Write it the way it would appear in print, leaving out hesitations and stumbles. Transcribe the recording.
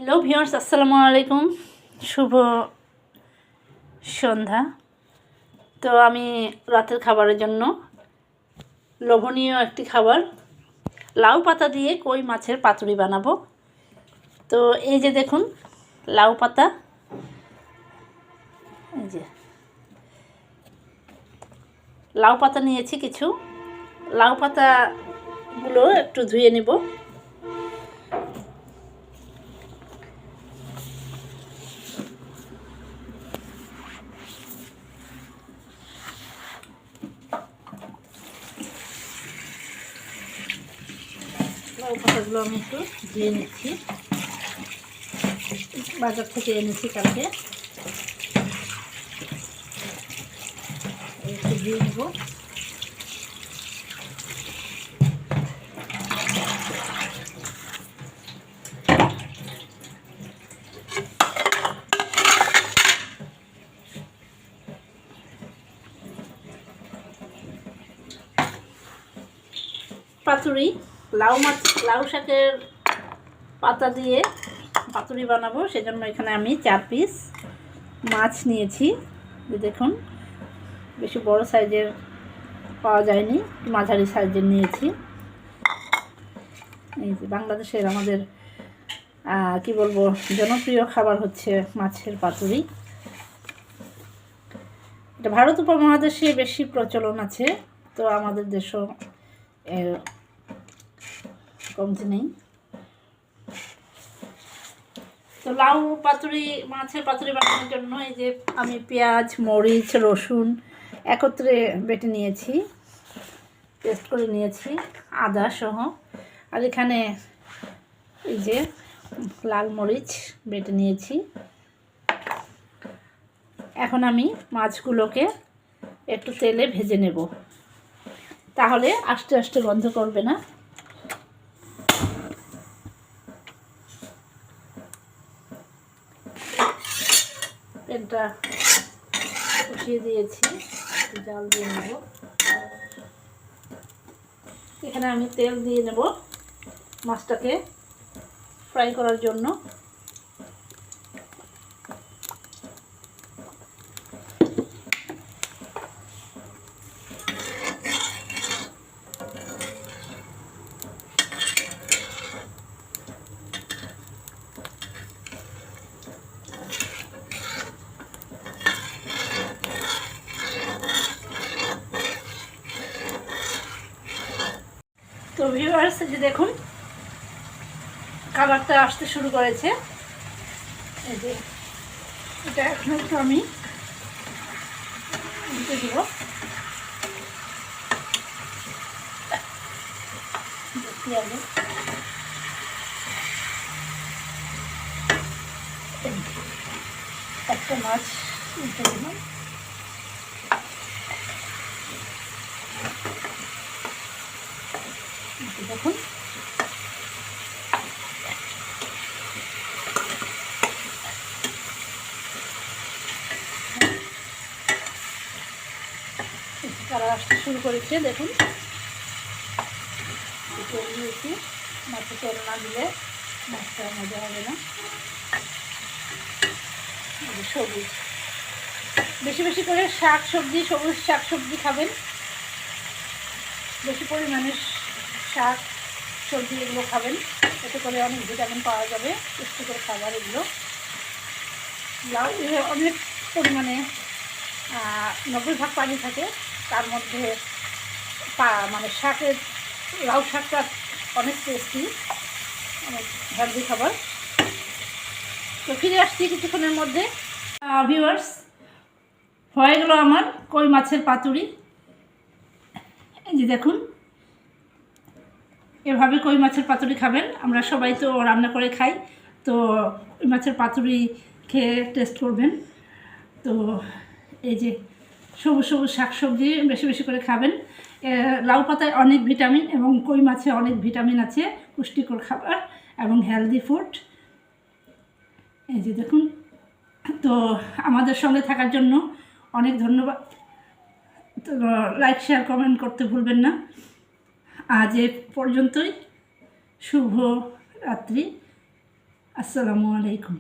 Hello viewers, আসসালামু আলাইকুম। শুভ সন্ধ্যা। তো আমি রাতের খাবারের জন্য লোভনীয় একটি খাবার লাউ পাতা দিয়ে কই মাছের পাতুরি বানাবো। তো এই যে দেখুন লাউ পাতা, এই যে লাউ পাতা নিয়েছি কিছু। লাউ পাতাগুলো একটু ধুয়ে নেব। লাউ পাতাগুলো আমি একটু ধুয়ে নিচ্ছি, বাজার থেকে এনেছি কালকে। একটু ধুয়ে নেব। পাতুরি, লাউ শাকের পাতা দিয়ে পাতুরি বানাবো। সেজন্য এখানে আমি 4 পিস মাছ নিয়েছি। দেখুন বেশি বড় সাইজের পাওয়া যায়নি, মাঝারি সাইজের নিয়েছি। এই যে বাংলাদেশের আমাদের কি বলবো, জনপ্রিয় খাবার হচ্ছে মাছের পাতুরি। এটা ভারত উপমহাদেশে বেশি প্রচলন আছে, তো আমাদের দেশও কমতি নেই। তো লাউ পাতুরি, মাছের পাতুরি বানানোর জন্য এই যে আমি পেঁয়াজ, মরিচ, রসুন একত্রে বেটে নিয়েছি, পেস্ট করে নিয়েছি, আদা সহ। আর এখানে এই যে লাল মরিচ বেটে নিয়েছি। এখন আমি মাছগুলোকে একটু তেলে ভেজে নেব, তাহলে আস্তে আস্তে গন্ধ করবে না। তেলটা বসিয়ে দিয়েছি, জাল দিয়ে নেব। এখানে আমি তেল দিয়ে নেব মাছটাকে ফ্রাই করার জন্য। তো ভিউয়ার্স, যে দেখুন কালারটা আসতে শুরু করেছে। এই যে এটা এখন একটু আমি দিতে দিব। একটা মাছ দিতে দিলাম। দেখুন কালার আসতে শুরু করেছে। দেখুন তেল দিয়েছি, মাছে তেল না দিলে মাছটা মজা হবে না। সবুজ, বেশি বেশি করে সবুজ শাক সবজি খাবেন। বেশি পরিমাণে শাক সবজি এগুলো খাবেন, এতে করে অনেক ভিটামিন পাওয়া যাবে, পুষ্টিকর খাবার এগুলো। লাউ অনেক পরিমাণে 90% পানি থাকে, তার মধ্যে মানে শাকের লাউ শাকটা অনেক টেস্টি, অনেক হেলদি খাবার। তো ফিরে আসছি কিছুক্ষণের মধ্যে। ভিউয়ার্স, হয়ে গেল আমার কই মাছের পাতুরি। এই যে দেখুন, এভাবে কই মাছের পাতুরি খাবেন। আমরা সবাই তো রান্না করে খাই, তো কই মাছের পাতুরি খেয়ে টেস্ট করবেন। তো এই যে সবুজ সবুজ শাকসবজি বেশি বেশি করে খাবেন। লাউ পাতায় অনেক ভিটামিন এবং কই মাছে অনেক ভিটামিন আছে, পুষ্টিকর খাবার এবং হেলদি ফুড। এই যে দেখুন, তো আমাদের সঙ্গে থাকার জন্য অনেক ধন্যবাদ। তো লাইক, শেয়ার, কমেন্ট করতে ভুলবেন না। আজ এ পর্যন্তই। শুভ রাত্রি। আসসালামু আলাইকুম।